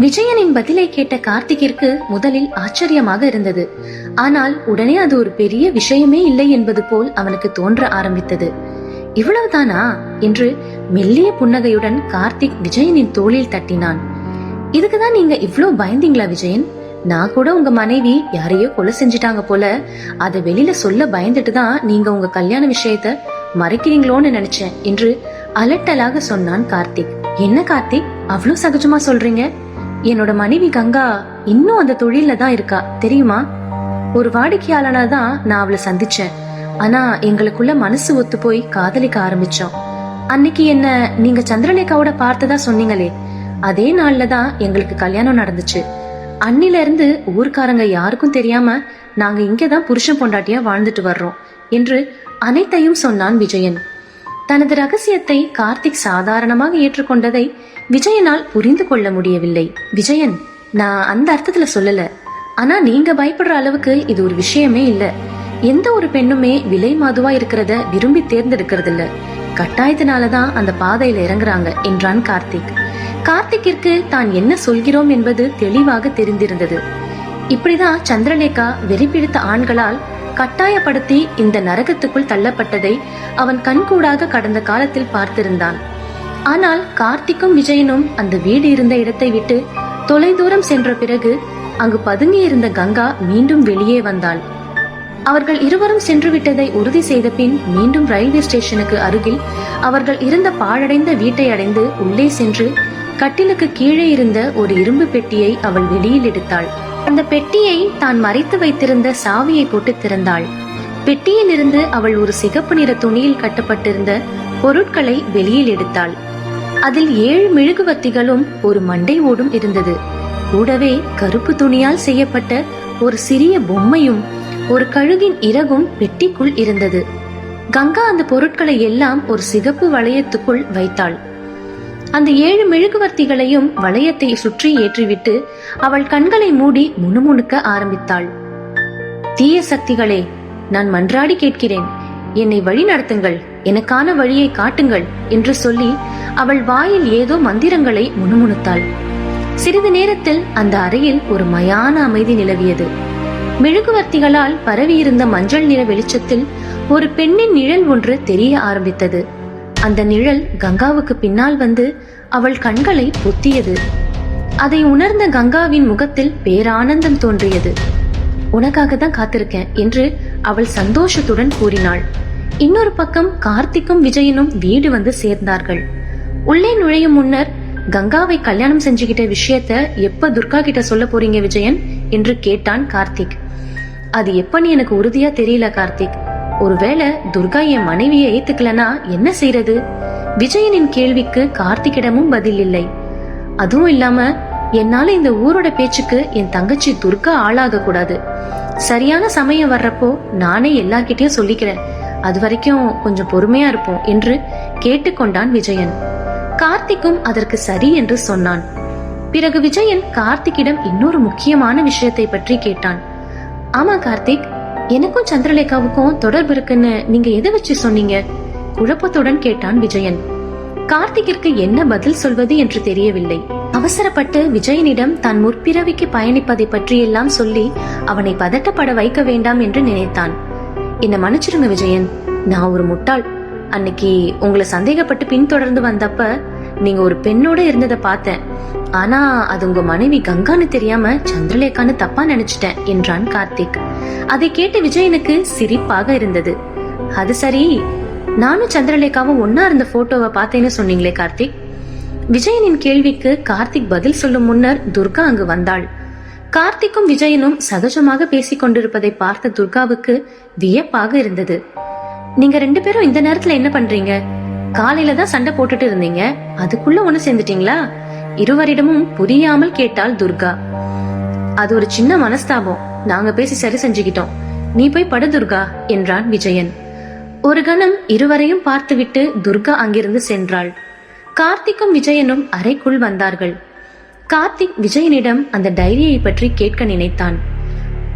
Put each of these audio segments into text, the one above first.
விஜயனின் பதிலை கேட்ட கார்த்திகிற்கு முதலில் ஆச்சரியமாக இருந்தது. ஆனால் உடனே அது ஒரு பெரிய விஷயமே இல்லை என்பது போல் அவனுக்கு தோன்ற ஆரம்பித்தது. இவ்வளவுதானா என்று மெல்லிய புன்னகையுடன் கார்த்திக் விஜயனின் தோளில் தட்டினான். இதுக்குதான் நீங்க இவ்வளவு பயந்தீங்களா விஜயன்? நான் கூட உங்க மனைவி யாரையோ கொலை செஞ்சிட்டாங்க போல, அதை வெளியில சொல்ல பயந்துட்டு தான் நீங்க உங்க கல்யாண விஷயத்த மறைக்கிறீங்களோன்னு நினைச்சேன் என்று அலட்டலாக சொன்னான் கார்த்திக். என்ன கார்த்திக் அவ்வளவு சகஜமா சொல்றீங்க? என்னோட மனைவி கங்கா இன்னும் அந்த தொழில தான் இருக்கா தெரியுமா? ஒரு வாடிக்கையாளனா தான் நான் அவளை சந்திச்சேன். ஆனா எங்களுக்குள்ள மனசு ஒத்து போய் காதலிக்க ஆரம்பிச்சோம். அன்னைக்கு என்ன நீங்க சந்திரலேகாவோட பார்த்ததா சொன்னீங்களே, அதே நாள்ல தான் எங்களுக்கு கல்யாணம் நடந்துச்சு. அன்னில இருந்து ஊர்க்காரங்க யாருக்கும் தெரியாம நாங்க இங்கதான் புருஷன் பொண்டாட்டியா வாழ்ந்துட்டு வர்றோம் என்று அனைத்தையும் சொன்னான் விஜயன். தனது ரகசியத்தை கார்த்திக் சாதாரணமாக ஏற்றுக்கொண்டதை விஜயனால் புரிந்து கொள்ள முடியவில்லை. விஜயன், நான் அந்த அர்த்தத்துல சொல்லல. ஆனா நீங்க பயப்படுற அளவுக்கு இது ஒரு விஷயமே இல்ல. எந்த ஒரு பெண்ணுமே விலை மாதுவா இருக்கிறத விரும்பி தேர்ந்தெடுக்கிறது இல்ல, கட்டாயத்தினாலதான் அந்த பாதையில இறங்குறாங்க என்றான் கார்த்திக். கார்த்திக்கிற்கு தான் என்ன சொல்கிறோம் என்பது தெளிவாக தெரிந்திருந்தது. இப்படிதான் சந்திரலேகா வெறிபிடித்த ஆண்களால் கட்டாயப்படுத்தி இந்த நரகத்துக்குள் தள்ளப்பட்டதை அவன் கண்கூடாக கடந்த காலத்தில் பார்த்திருந்தான். ஆனால் கார்த்திக்கும் விஜயனும் அந்த வீடு இருந்த இடத்தை விட்டு தொலைதூரம் சென்ற பிறகு அங்கு பதுங்கி இருந்த கங்கா மீண்டும் வெளியே வந்தாள். அவர்கள் இருவரும் சென்று விட்டதை உறுதி செய்த பின் மீண்டும் ரயில்வே ஸ்டேஷனுக்கு அருகில் அவர்கள் இருந்த பாழடைந்த வீட்டை அடைந்து உள்ளே சென்று கட்டிலுக்கு கீழே இருந்த ஒரு இரும்பு பெட்டியை அவள் வெளியில் எடுத்தாள். அந்த பெட்டியை தான் மறைத்து வைத்திருந்த சாவியை போட்டு திறந்தாள். பெட்டியில் இருந்து அவள் ஒரு சிகப்பு நிற துணியில் கட்டப்பட்டிருந்த பொருட்களை வெளியில் எடுத்தாள். அதில் 7 மெழுகுவர்த்திகளும் ஒரு மண்டை ஓடும் இருந்தது. கூடவே கருப்பு துணியால் செய்யப்பட்ட ஒரு சிறிய பொம்மையும் ஒரு கழுகின் இறகும் பெட்டிக்குள் இருந்தது. கங்கா அந்த பொருட்களை எல்லாம் ஒரு சிகப்பு வளையத்துக்குள் வைத்தாள். அந்த 7 மெழுகுவர்த்திகளையும் வளையத்தை சுற்றி ஏற்றிவிட்டு அவள் கண்களை மூடி முணுமுணுக்க ஆரம்பித்தாள். தீய சக்திகளே, நான் மன்றாடி கேட்கிறேன், என்னை வழி நடத்துங்கள், எனக்கான வழியை காட்டுங்கள் என்று சொல்லி அவள் வாயில் ஏதோ மந்திரங்களை முணுமுணுத்தாள். சிறிது நேரத்தில் அந்த அறையில் ஒரு மயான அமைதி நிலவியது. மெழுகுவர்த்திகளால் பரவியிருந்த மஞ்சள் நிற வெளிச்சத்தில் ஒரு பெண்ணின் நிழல் ஒன்று தெரிய ஆரம்பித்தது. அந்த நிழல் கங்காவுக்கு பின்னால் வந்து அவள் கண்களை பொத்தியது. அதை உணர்ந்த கங்காவின் முகத்தில் பேரானந்தம் தோன்றியது. உனக்காக தான் காத்திருக்கேன் என்று அவள் சந்தோஷத்துடன் கூறினாள். இன்னொரு பக்கம் கார்த்திக்கும் விஜயனும் வீடு வந்து சேர்ந்தார்கள். உள்ளே நுழையும் முன்னர், கங்காவை கல்யாணம் செஞ்சுக்கிட்ட விஷயத்த எப்ப துர்கா கிட்ட சொல்ல போறீங்க விஜயன் என்று கேட்டான் கார்த்திக். அது எப்பன்னு எனக்கு உறுதியா தெரியல கார்த்திக். ஒருவேளை துர்கா என் மனைவியை ஏத்துக்கலனா என்ன செய்யறது? விஜயனின் கேள்விக்கு கார்த்திகிடமும் பதில் இல்லை. அதுவும் இல்லாம என்னால இந்த ஊரோட பேச்சுக்கு என் தங்கச்சி துர்கா ஆளாக கூடாது. சரியான சமயம் வர்றப்போ நானே எல்லார்கிட்டயும் சொல்லிக்கிறேன். அது வரைக்கும் கொஞ்சம் பொறுமையா இருப்போம் என்று கேட்டுக்கொண்டான் விஜயன். கார்த்திக்கும் அதற்கு சரி என்று சொன்னான். பிறகு விஜயன் கார்த்திக்கிடம் இன்னொரு முக்கியமான விஷயத்தை பற்றி கேட்டான். ஆமா கார்த்திக், எனக்கும் சந்திரலேகாவுக்கும் தொடர்பு இருக்குன்னு நீங்க எதை வச்சு சொன்னீங்க? குழப்பத்துடன் கேட்டான் விஜயன். கார்த்திகிற்கு என்ன பதில் சொல்வது என்று தெரியவில்லை. அவசரப்பட்டு விஜயனிடம் தான் முற்பிறவிக்கு பயணிப்பதை பற்றி எல்லாம் சொல்லி அவனை பதட்டப்பட வைக்க வேண்டாம் என்று நினைத்தான். என்ன மன்னிச்சிருங்க விஜயன், நான் ஒரு முட்டாள். அன்னைக்கு உங்களை சந்தேகப்பட்டு பின்தொடர்ந்து வந்தப்ப நீங்க ஒரு பெண்ணோட இருந்ததை பார்த்தேன். ஆனா அது உங்க மனைவி கங்கான்னு தெரியாம சந்திரலேகான்னு தப்பா நினைச்சிட்டேன் என்றான் கார்த்திக். அதை கேட்டு விஜயனுக்கு சிரிப்பாக இருந்தது. அது சரி, நானும் சந்திரலேகாவும் ஒன்னா இருந்த போட்டோவை பார்த்தேன்னு சொன்னீங்களே கார்த்திக். விஜயனின் கேள்விக்கு கார்த்திக் பதில் சொல்லும் முன்னர் துர்கா அங்கு வந்தாள். கார்த்திக்கும் விஜயனும் சகஜமாக பேசிக் கொண்டிருப்பதை பார்த்த துர்காவுக்கு வியப்பாக இருந்தது. நீங்க 2 பேரும் இந்த நேரத்துல என்ன பண்றீங்க? காலையில தான் சண்டை போட்டுட்டு இருந்தீங்க, அதுக்குள்ள ஒண்ணு சேர்ந்துட்டீங்களா? இருவரிடமும் புரியாமல் கேட்டாள் துர்கா. அது ஒரு சின்ன மனஸ்தாபம், நாங்க பேசி சரி செஞ்சுக்கிட்டோம். நீ போய் படு துர்கா என்றான் விஜயன். ஒரு கணம் இருவரையும் பார்த்துவிட்டு துர்கா அங்கிருந்து சென்றாள். கார்த்திக்கும் விஜயனும் அறைக்குள் வந்தார்கள். கார்த்திக் விஜயனிடம் அந்த டைரியை பற்றி கேட்க நினைத்தான்.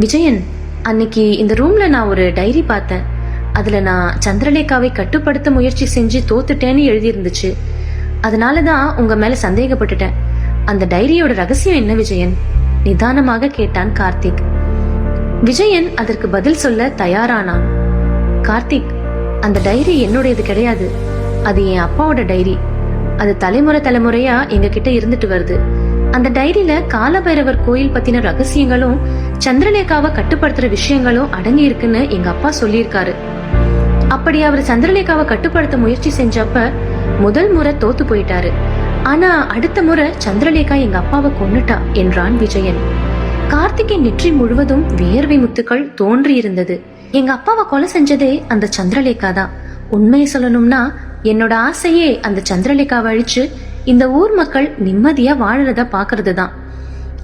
விஜயன், அன்னைக்கு இந்த ரூம்ல நான் ஒரு டைரி பார்த்தேன். அதுல நான் சந்திரலேகாவை கட்டுப்படுத்த முயற்சி செஞ்சு தோத்துட்டேன்னு எழுதி இருந்துச்சு. அதனாலதான் உங்க மேல சந்தேகப்பட்டுட்டேன். அந்த டைரியோட ரகசியம் என்ன விஜயன்? நிதானமாக கேட்டான் கார்த்திக். விஜயன் அதற்கு பதில் சொல்ல தயாரானான். கார்த்திக், அந்த டைரி என்னுடையது கிடையாது. அது என் அப்பாவோட டைரி. அது தலைமுறை தலைமுறையா எங்க கிட்ட இருந்துட்டு வருது. அந்த டைரியில காலபைரவர் கோயில் பத்தின ரகசியங்களும் சந்திரலேகாவை கட்டுப்படுத்துற விஷயங்களும் அடங்கி இருக்குன்னு எங்க அப்பா சொல்லியிருக்காரு. அப்படி அவர் சந்திரலேகாவை கட்டுப்படுத்த முயற்சி செஞ்சப்ப முதல் முறை தோத்து போயிட்டாரு. ஆனா அடுத்த முறை சந்திரலேகா எங்க அப்பாவை கொன்னுட்டா என்றான் விஜயன். கார்த்திகின் நெற்றி முழுவதும் வியர்வை முத்துக்கள் தோன்றி இருந்தது. எங்க அப்பாவை கொலை செஞ்சதே அந்த சந்திரலேகா தான். உண்மையை சொல்லணும்னா என்னோட ஆசையே அந்த சந்திரலேகாவை அழிச்சு இந்த ஊர் மக்கள் நிம்மதியா வாழறத பாக்குறது தான்.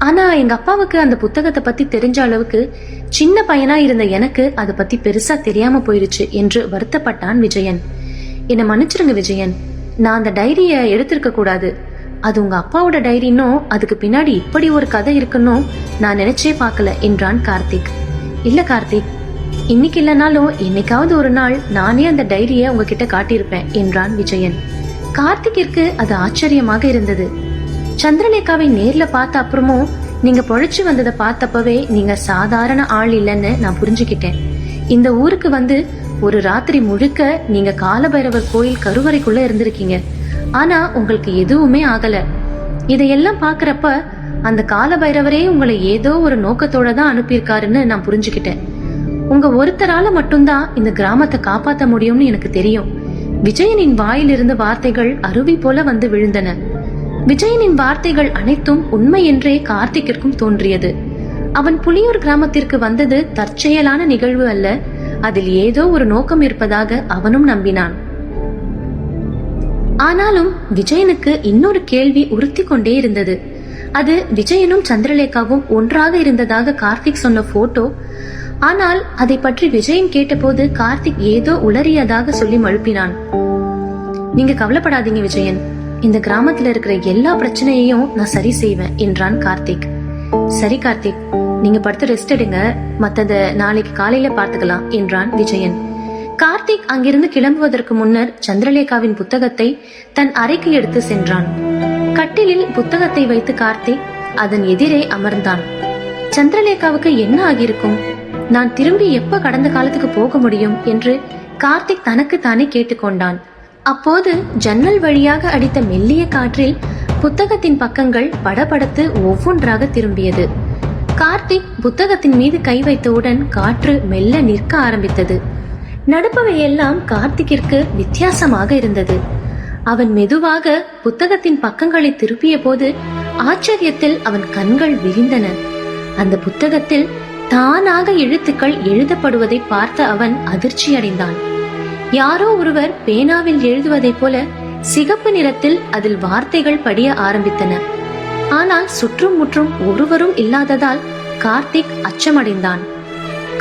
ஆனா எங்க அப்பாவுக்கு அந்த புத்தகத்தை பத்தி தெரிஞ்ச அளவுக்கு சின்ன பையனா இருந்த எனக்கு அதை பத்தி பெருசா தெரியாம போயிருச்சு என்று வருத்தப்பட்டான் விஜயன். என்ன மன்னிச்சிருங்க விஜயன், நான் அந்த டைரிய எடுத்திருக்க கூடாது. அது உங்க அப்பாவோட டைரின்னோ அதுக்கு பின்னாடி இப்படி ஒரு கதை இருக்குன்னோ நான் நினைச்சே பார்க்கல என்றான் கார்த்திக். இல்ல கார்த்திக், இன்னைக்கு இல்லைனாலும் என்னைக்காவது ஒரு நாள் நானே அந்த டைரிய உங்ககிட்ட காட்டியிருப்பேன் என்றான் விஜயன். கார்த்திகிற்கு அது ஆச்சரியமாக இருந்தது. சந்திரலேகாவை நேர்ல பார்த்த அப்புறமும் நீங்க பொழைச்சு வந்ததை பார்த்தப்பவே நீங்க சாதாரண ஆள் இல்லைன்னு நான் புரிஞ்சுக்கிட்டேன். இந்த ஊருக்கு வந்து ஒரு ராத்திரி முழுக்க நீங்க காலபைரவர் கோயில் கருவறைக்குள்ள இருந்திருக்கீங்க. ஆனா உங்களுக்கு எதுவுமே ஆகல. இதையெல்லாம் பாக்குறப்ப அந்த காலபைரவரே உங்களை ஏதோ ஒரு நோக்கத்தோட தான் அனுப்பியிருக்காருன்னு நான் புரிஞ்சுக்கிட்டேன். உங்க ஒருத்தரால மட்டும்தான் இந்த கிராமத்தை காப்பாத்த முடியும்னு எனக்கு தெரியும். விஜயனின் வாயிலிருந்த வார்த்தைகள் அருவி போல வந்து விழுந்தன. விஜயனின் வார்த்தைகள் அனைத்தும் உண்மை என்றே கார்த்திக்கிற்கும் தோன்றியது. அவன் புலியூர் கிராமத்திற்கு வந்தது தற்செயலான நிகழ்வு அல்ல, அதில் ஏதோ ஒரு நோக்கம் இருப்பதாக அவனும் நம்பினான். ஆனாலும் விஜயனுக்கு இன்னொரு கேள்வி உறுத்தி கொண்டே இருந்தது. அது விஜயனும் சந்திரலேகாவும் ஒன்றாக இருந்ததாக கார்த்திக் சொன்ன போட்டோ. ஆனால் அதை பற்றி விஜயன் கேட்டபோது கார்த்திக் ஏதோ உளறியதாக சொல்லி மழுப்பினான். நீங்க கவலைப்படாதீங்க விஜயன், இந்த கிராமத்துல இருக்கிற எல்லா பிரச்சனையையும் நான் சரி செய்வேன் என்றான் கார்த்திக். சரி கார்த்திக், நீங்க படுத்து ரெஸ்ட் எடுங்க, மத்தத நாளைக்கு காலையில பார்த்துக்கலாம் என்றான் விஜயன். கார்த்திக் அங்கிருந்து கிளம்புவதற்கு முன்னர் சந்திரலேகாவின் புத்தகத்தை தன் அறைக்கு எடுத்து சென்றான். கட்டிலில் புத்தகத்தை வைத்து கார்த்திக் அதன் எதிரே அமர்ந்தான். சந்திரலேகாவுக்கு என்ன ஆகியிருக்கும்? நான் திரும்பி எப்ப கடந்த காலத்துக்கு போக முடியும் என்று கார்த்திக் தனக்கு தானே கேட்டுக்கொண்டான். அப்போது ஜன்னல் வழியாக அடித்த மெல்லிய காற்றில் புத்தகத்தின் பக்கங்கள் படபடத்து ஒவ்வொன்றாக திரும்பியது. கார்த்திக் புத்தகத்தின் மீது கை வைத்தவுடன் காற்று மெல்ல நிற்க ஆரம்பித்தது. நடப்பவையெல்லாம் கார்த்திக்கிற்கு வித்தியாசமாக இருந்தது. அவன் மெதுவாக புத்தகத்தின் பக்கங்களை திருப்பிய போது ஆச்சரியத்தில் அவன் கண்கள் விரிந்தன. அந்த புத்தகத்தில் தானாக எழுத்துக்கள் எழுதப்படுவதை பார்த்த அவன் அதிர்ச்சி அடைந்தான். யாரோ ஒருவர் பேனாவில் எழுதுவதைப் போல சிகப்பு நிறத்தில் அதில் வார்த்தைகள் படிய ஆரம்பித்தன. ஆனால் சுற்றும் முற்றும் ஒருவரும் இல்லாததால் கார்த்திக் அச்சமடைந்தான்.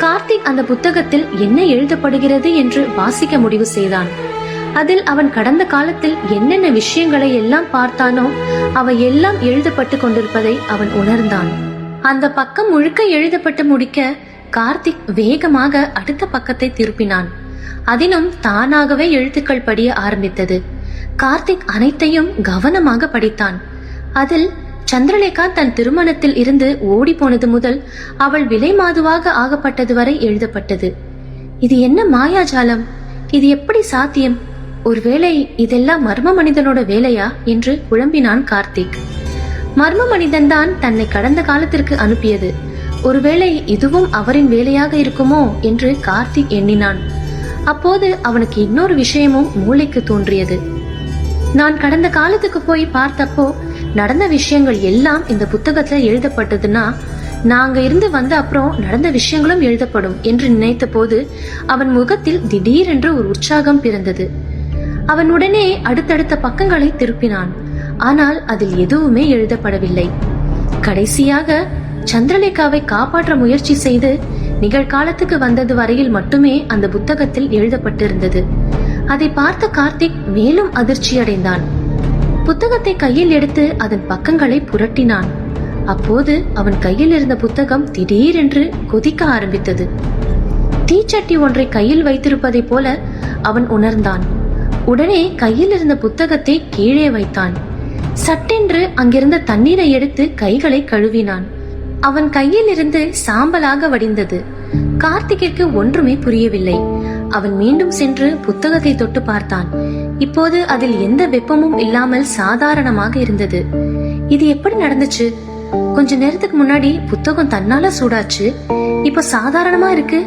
கார்த்திக் அந்த புத்தகத்தில் என்ன எழுதப்படுகிறது என்று வாசிக்க முடிவு செய்தான். அதில் அவன் கடந்த காலத்தில் என்னென்ன விஷயங்களை எல்லாம் பார்த்தானோ அவை எல்லாம் எழுதப்பட்டு கொண்டிருப்பதை அவன் உணர்ந்தான். அந்த பக்கம் முழுக்க எழுதப்பட்டு முடிக்க கார்த்திக் வேகமாக அடுத்த பக்கத்தை திருப்பினான். அதிலும் தானாகவே எழுத்துக்கள் படிய ஆரம்பித்தது. கார்த்திக் அனைத்தையும் கவனமாக படித்தான். அதில் சந்திரலேகா தன் திருமணத்தில் இருந்து ஓடி போனது முதல் அவள் விலை மாதுவாக ஆகப்பட்டது வரை எழுதப்பட்டது. இது என்ன மாயாஜாலம்? இது எப்படி சாத்தியம்? ஒருவேளை இதெல்லாம் மர்ம மனிதனோட வேலையா என்று குழம்பினான் கார்த்திக். மர்ம மனிதன் தான் தன்னை கடந்த காலத்திற்கு அனுப்பியது. ஒருவேளை இதுவும் அவரின் வேலையாக இருக்குமோ என்று கார்த்திக் எண்ணினான். அப்போது அவனுக்கு இன்னொரு விஷயமும் மூளைக்கு தோன்றியது. நான் கடந்த காலத்துக்கு போய் பார்த்தப்போ நடந்த விஷயங்கள் எல்லாம் இந்த புத்தகத்துல எழுதப்பட்டதுன்னா நாங்க இருந்து வந்த அப்புறம் நடந்த விஷயங்களும் எழுதப்படும் என்று நினைத்த போது அவன் முகத்தில் திடீரென்று ஒரு உற்சாகம் பிறந்தது. அவன் உடனே அடுத்தடுத்த பக்கங்களை திருப்பினான். ஆனால் அதில் எதுவுமே எழுதப்படவில்லை. கடைசியாக சந்திரலேகாவை காப்பாற்ற முயற்சி செய்து நிகழ்காலத்துக்கு வந்தது வரையில் மட்டுமே அந்த புத்தகத்தில் எழுதப்பட்டிருந்தது. அதை பார்த்த கார்த்திக் மேலும் அதிர்ச்சி அடைந்தான். புத்தகத்தை கையில் எடுத்து அதன் பக்கங்களை புரட்டினான். அப்போது அவன் கையில் இருந்த புத்தகம் திடீரென்று கொதிக்க ஆரம்பித்தது. தீச்சட்டி ஒன்றை கையில் வைத்திருப்பதை போல அவன் உணர்ந்தான். உடனே கையில் இருந்த புத்தகத்தை கீழே வைத்தான். சட்டென்று அங்கிருந்த தண்ணீரை எடுத்து கைகளை கழுவினான். அவன் கையில் இருந்து சாம்பலாக வடிந்தது. கார்த்திக்கிற்கு ஒன்றுமே புரியவில்லை. அவன் மீண்டும் சென்று புத்தகத்தை தொட்டு பார்த்தான். இப்போது அதில் எந்த வெப்பமும் இல்லாமல் சாதாரணமாக இருந்தது. இது எப்படி நடந்துச்சு? கொஞ்ச நேரத்துக்கு முன்னாடி புத்தகம் தன்னால சூடாச்சு, இப்ப சாதாரணமா இருக்கு.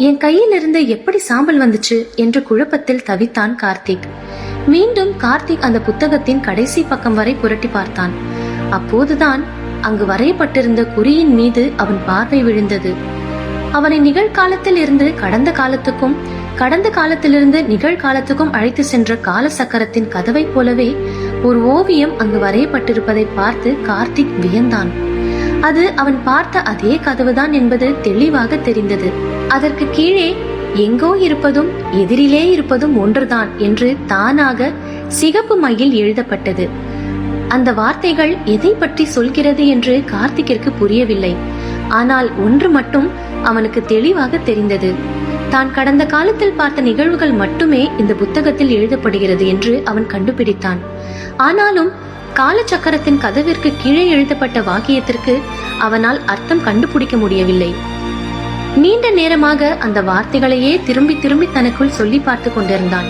என் கையில் இருந்து எப்படி சாம்பல் வந்துச்சு என்று குழப்பத்தில் தவித்தான் கார்த்திக். மீண்டும் கார்த்திக் அந்த புத்தகத்தின் கடைசி பக்கம் வரை புரட்டி பார்த்தான். அப்போதுதான் அங்கு வரையப்பட்டிருந்த குறியின் மீது அவன் பார்வை விழுந்தது. அவனை நிகழ்காலத்தில் இருந்து கடந்த காலத்துக்கும், கடந்த காலத்திலிருந்து நிகழ்காலத்துக்கும் அழைத்து சென்ற கால சக்கரத்தின் கதவை போலவே ஒரு ஓவியம் அங்கு வரையப்பட்டிருப்பதை பார்த்து கார்த்திக் வியந்தான். அது அவன் பார்த்த அதே கதவுதான் என்பது தெளிவாக தெரிந்தது. அதற்கு கீழே எங்கோ இருப்பதும் எதிரிலே இருப்பதும் ஒன்றுதான் என்று தானாக சிகப்பு மையில் எழுதப்பட்டது. அந்த வார்த்தைகள் எதை பற்றி சொல்கிறது என்று கார்த்திக்கிற்கு புரியவில்லை. ஆனால் ஒன்று மட்டும் அவனுக்கு தெளிவாக தெரிந்தது. தான் கடந்த காலத்தில் பார்த்த நிகழ்வுகள் மட்டுமே இந்த புத்தகத்தில் எழுதப்படுகிறது என்று அவன் கண்டுபிடித்தான். ஆனாலும் காலச்சக்கரத்தின் கதவிற்கு கீழே எழுதப்பட்ட வாக்கியத்திற்கு அவனால் அர்த்தம் கண்டுபிடிக்க முடியவில்லை. நீண்ட நேரமாக அந்த வார்த்தைகளையே திரும்பி திரும்பி தனக்குள் சொல்லி பார்த்து கொண்டிருந்தான்.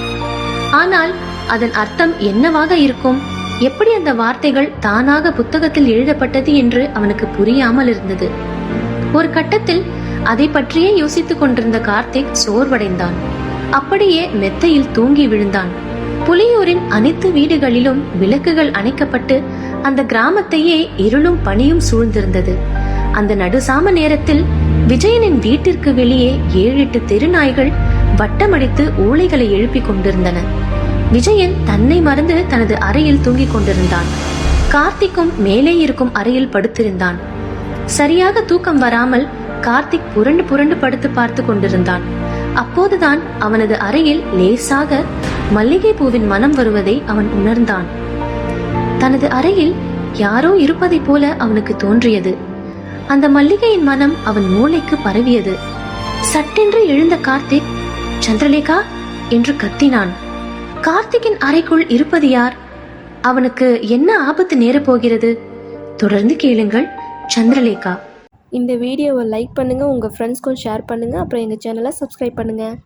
ஆனால் அதன் அர்த்தம் என்னவாக இருக்கும்? எப்படி அந்த வார்த்தைகள் தானாக புத்தகத்தில் எழுதப்பட்டது என்று அவனுக்கு புரியாமல் இருந்தது. ஒரு கட்டத்தில் அதை பற்றியே யோசித்துக் கொண்டிருந்த கார்த்திக் சோர்வடைந்தான். அப்படியே மெத்தையில் தூங்கி விழுந்தான். புலியூரின் அனைத்து வீடுகளிலும் விளக்குகள் அணைக்கப்பட்டு அந்த கிராமத்தையே இருளும் பனியும் சூழ்ந்திருந்தது. அந்த நடுசாம நேரத்தில் விஜயனின் வீட்டிற்கு வெளியே 7-8 தெருநாய்கள் வட்டமடித்து ஊளைகளை எழுப்பிக் கொண்டிருந்தன. விஜயன் தன்னை மறந்து தனது அறையில் தூங்கிக் கொண்டிருந்தான். கார்த்திக்கும் மேலே இருக்கும் அறையில் படுத்திருந்தான். சரியாக தூக்கம் வராமல் கார்த்திக் புரண்டு புரண்டு படுத்து பார்த்து கொண்டிருந்தான். அப்போதுதான் அவனது அறையில் லேசாக மல்லிகை பூவின் மனம் வருவதை அவன் உணர்ந்தான். தனது அறையில் யாரோ இருப்பதை போல அவனுக்கு தோன்றியது. அந்த மல்லிகையின் மனம் அவன் மூளைக்கு பரவியது. சட்டென்று எழுந்த கார்த்திக், சந்திரலேகா என்று கத்தினான். கார்த்திக்கின் அறைக்குள் இருப்பது யார்? அவனுக்கு என்ன ஆபத்து நேரப்போகிறது? தொடர்ந்து கேளுங்கள். சந்திரலேகா. இந்த வீடியோவை லைக் பண்ணுங்கள், உங்கள் ஃப்ரெண்ட்ஸ்க்கும் ஷேர் பண்ணுங்கள், அப்புறம் எங்கள் சேனலை சப்ஸ்கிரைப் பண்ணுங்கள்.